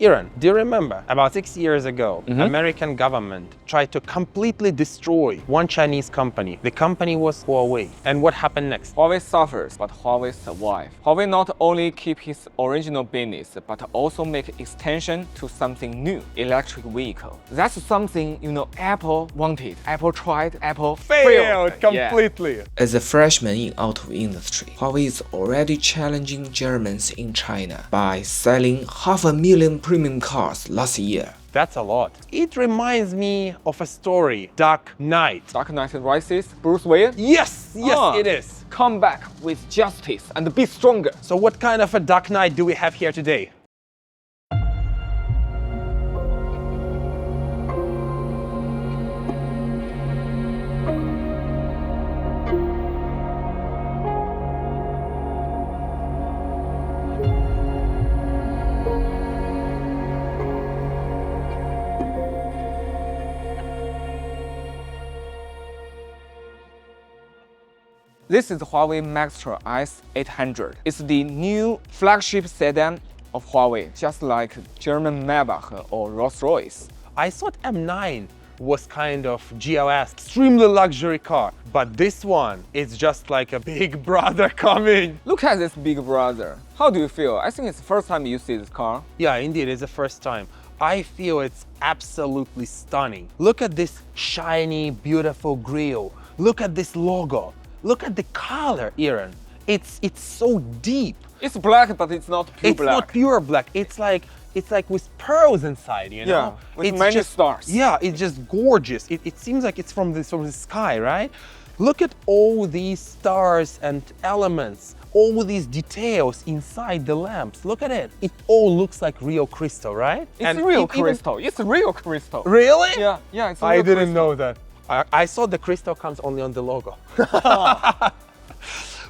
Iran, do you remember about 6 years ago, American government tried to completely destroy one Chinese company. The company was Huawei. And what happened next? Huawei suffers, but Huawei survives. Huawei not only keep his original business, but also make extension to something new, electric vehicle. That's something, Apple wanted. Apple tried, Apple failed completely. Yeah. As a freshman in auto industry, Huawei is already challenging Germans in China by selling 500,000 premium cars last year. That's a lot. It reminds me of a story, Dark Knight. Dark Knight Rises, Bruce Wayne? Yes, it is. Come back with justice and be stronger. So what kind of a Dark Knight do we have here today? This is HUAWEI MAEXTRO S800. It's the new flagship sedan of Huawei, just like German Maybach or Rolls Royce. I thought M9 was kind of GLS, extremely luxury car, but this one is just like a big brother coming. Look at this big brother. How do you feel? I think it's the first time you see this car. Yeah, indeed, it's the first time. I feel it's absolutely stunning. Look at this shiny, beautiful grille. Look at this logo. Look at the color, Aaron. It's so deep. It's black, but it's not pure black. It's not pure black. It's like with pearls inside, you know? Yeah, with it's many just, stars. Yeah, it's just gorgeous. It seems like it's from the sky, right? Look at all these stars and elements, all these details inside the lamps. Look at it. It all looks like real crystal, right? It's real crystal. It's real crystal. Really? Yeah, it's real I didn't crystal. know that. I saw the crystal comes only on the logo.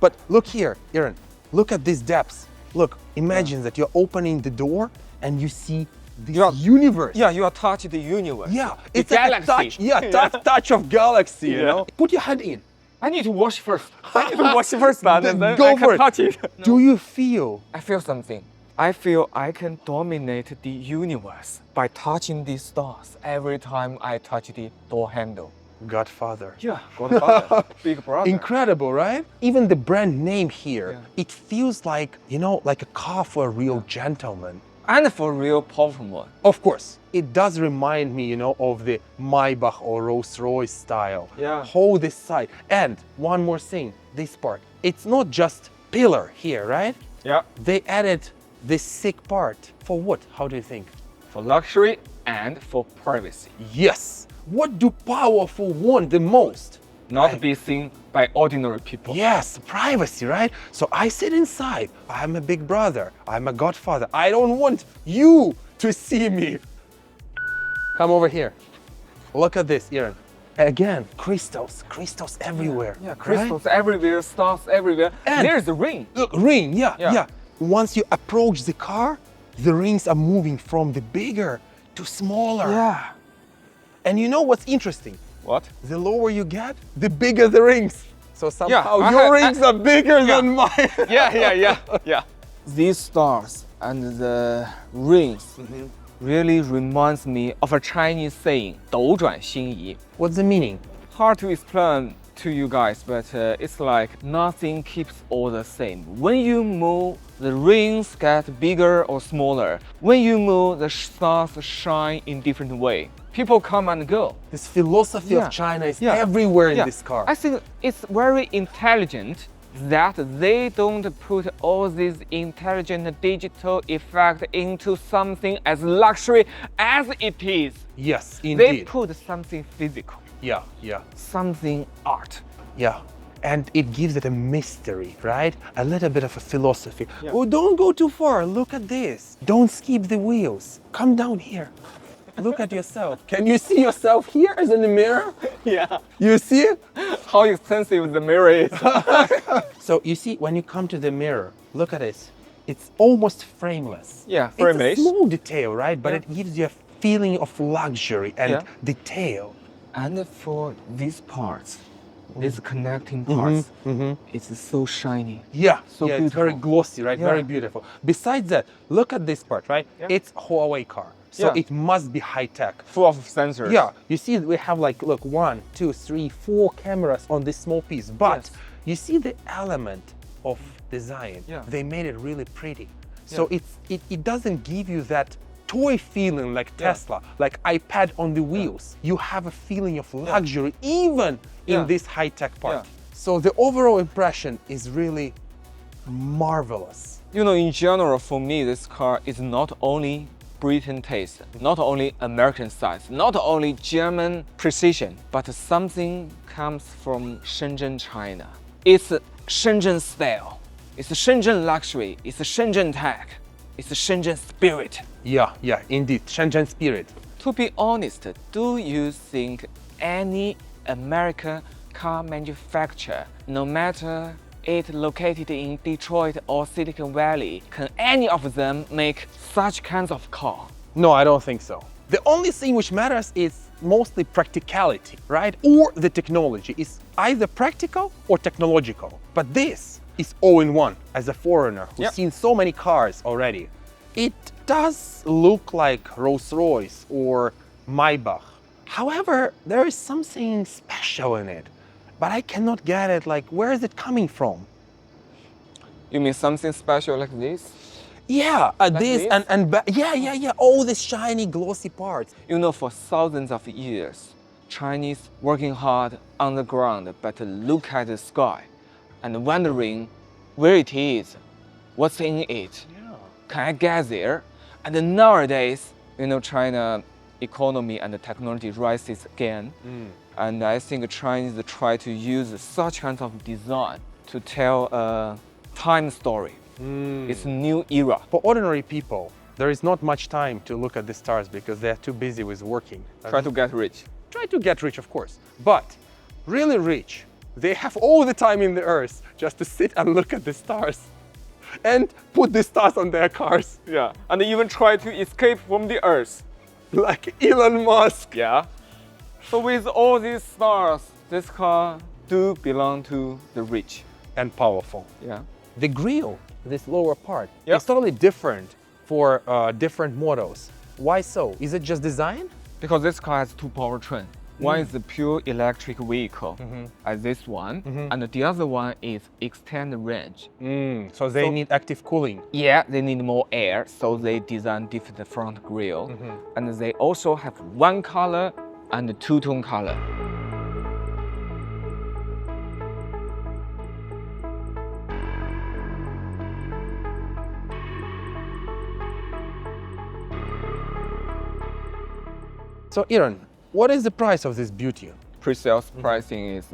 But look here, Aaron, look at these depths. Look, imagine that you're opening the door and you see this universe. Yeah, you are touching the universe. Yeah, the it's galaxy. like a touch, touch of galaxy, you know? Put your hand in. I need to wash first. I need to wash first, and then Go I for can touch it. Do you feel? I feel something. I feel I can dominate the universe by touching these stars every time I touch the door handle. Godfather. Yeah, Godfather, big brother. Incredible, right? Even the brand name here, it feels like, like a car for a real gentleman. And for real powerful. Of course, it does remind me, of the Maybach or Rolls Royce style. Yeah. Hold this side. And one more thing, this part. It's not just pillar here, right? Yeah. They added this thick part. For what? How do you think? For luxury and for privacy. Yes. What do powerful want the most? Not to be seen by ordinary people. Yes, privacy, right? So I sit inside. I'm a big brother. I'm a godfather. I don't want you to see me. Come over here. Look at this, Aaron. Again, crystals everywhere. Yeah, crystals everywhere, stars everywhere. And there's the ring. Look, ring, yeah. Once you approach the car, the rings are moving from the bigger to smaller. Yeah. And you know what's interesting? What? The lower you get, the bigger the rings. So somehow Yeah, your rings are bigger than mine. Yeah. These stars and the rings really reminds me of a Chinese saying, 斗转星移. What's the meaning? Hard to explain to you guys, but it's like nothing keeps all the same. When you move, the rings get bigger or smaller. When you move, the stars shine in different way. People come and go. This philosophy of China is everywhere in this car. I think it's very intelligent that they don't put all these intelligent digital effects into something as luxury as it is. Yes, indeed. They put something physical. Yeah. Something art. Yeah. And it gives it a mystery, right? A little bit of a philosophy. Yeah. Oh, don't go too far. Look at this. Don't skip the wheels. Come down here. Look at yourself. Can you see yourself here as in the mirror? Yeah. You see it? How expensive the mirror is. So you see, when you come to the mirror, look at this. It's almost frameless. Yeah, frameless. It's a small detail, right? But it gives you a feeling of luxury and detail. And for these parts, these connecting parts, it's so shiny. Yeah, So yeah, it's very beautiful. glossy, right? Yeah. Very beautiful. Besides that, look at this part, right? Yeah. It's Huawei car, so Yeah. it must be high tech. Full of sensors. Yeah, you see, we have like, look, 1, 2, 3, 4 cameras on this small piece, but Yes. you see the element of design. Yeah. They made it really pretty. So it doesn't give you that toy feeling like Tesla, like iPad on the wheels. You have a feeling of luxury even in this high-tech part. Yeah. So the overall impression is really marvelous. You know, in general, for me, this car is not only Britain taste, not only American size, not only German precision, but something comes from Shenzhen, China. It's Shenzhen style, it's Shenzhen luxury, it's Shenzhen tech, it's Shenzhen spirit. Yeah, indeed, Shenzhen spirit. To be honest, do you think any American car manufacturer, no matter it located in Detroit or Silicon Valley, can any of them make such kinds of car? No, I don't think so. The only thing which matters is mostly practicality, right? Or the technology is either practical or technological. But this is all-in-one. As a foreigner who's seen so many cars already, it does look like Rolls Royce or Maybach. However, there is something special in it, but I cannot get it. Like, where is it coming from? You mean something special like this? Yeah, this this? and yeah, all these shiny, glossy parts. You know, for thousands of years, Chinese working hard on the ground, but look at the sky and wondering where it is, what's in it. Can I get there? And nowadays, you know, China economy and technology rises again. And I think Chinese try to use such kinds of design to tell a time story. It's a new era. For ordinary people, there is not much time to look at the stars because they're too busy with working. Try to get rich. Try to get rich, of course. But really rich, they have all the time in the earth just to sit and look at the stars and put the stars on their cars. Yeah, and even try to escape from the Earth. Like Elon Musk. Yeah. So with all these stars, this car do belong to the rich. And powerful. Yeah. The grille, this lower part, Yep. is totally different for different models. Why so? Is it just design? Because this car has two powertrain. One is the pure electric vehicle, as this one, and the other one is extend range. So they need active cooling. Yeah, they need more air, so they design different front grille. And they also have one color and two-tone color. So Iran, what is the price of this beauty? Pre-sales pricing is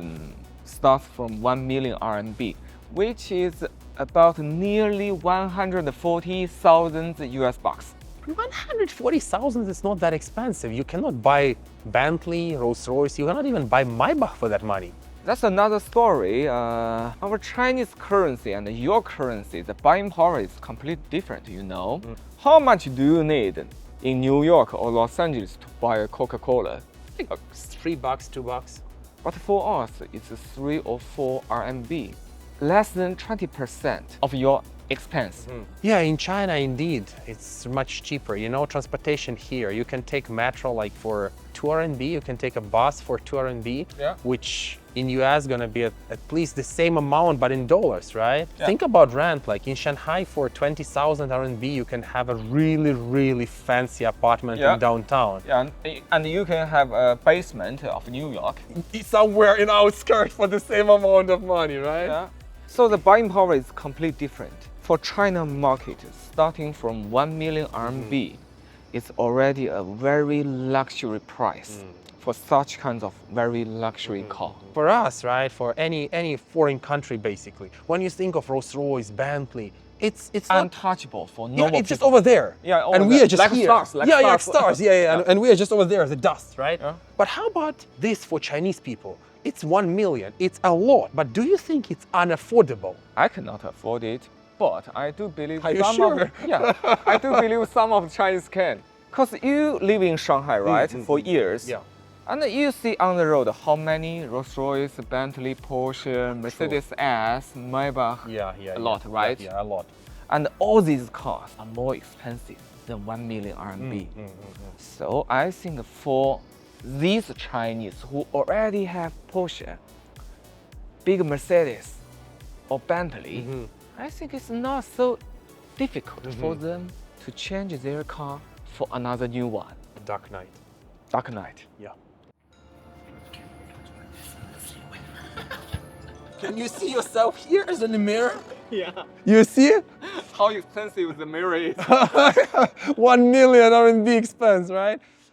starts from 1 million RMB, which is about nearly 140,000 US bucks. 140,000 is not that expensive. You cannot buy Bentley, Rolls Royce, you cannot even buy Maybach for that money. That's another story. Our Chinese currency and your currency, the buying power is completely different, you know. How much do you need in New York or Los Angeles to buy a Coca-Cola? I think $3, $2. But for us, it's 3 or 4 RMB, less than 20% of your expense. Yeah, in China, indeed, it's much cheaper. You know, transportation here, you can take metro like for 2 RMB, you can take a bus for 2 RMB, which in US gonna be at least the same amount, but in dollars, right? Yeah. Think about rent, like in Shanghai for 20,000 RMB, you can have a really, really fancy apartment in downtown. Yeah, and you can have a basement of New York. Somewhere in outskirts for the same amount of money, right? Yeah. So the buying power is completely different. For China market, starting from 1 million RMB, it's already a very luxury price for such kinds of very luxury car. For us, right, for any foreign country, basically, when you think of Rolls Royce, Bentley, it's not Untouchable for normal it's just people. over there. Yeah, over and we there. are just Like here. stars, like like stars. stars. Yeah. And we are just over there, the dust, right? Yeah. But how about this for Chinese people? It's 1 million. It's a lot. But do you think it's unaffordable? I cannot afford it, but I do believe Are you some sure? of I do believe some of Chinese can. Because you live in Shanghai, right, for years. Yeah. And you see on the road how many Rolls Royce, Bentley, Porsche, Mercedes S, Maybach, a lot, right? Yeah, a lot. And all these cars are more expensive than 1 million RMB. So I think for these Chinese who already have Porsche, big Mercedes, or Bentley, I think it's not so difficult for them to change their car for another new one. Dark Knight. Dark Knight. Yeah. Can you see yourself here as in the mirror? Yeah. You see it? How expensive the mirror is. 1 million RMB expense, right?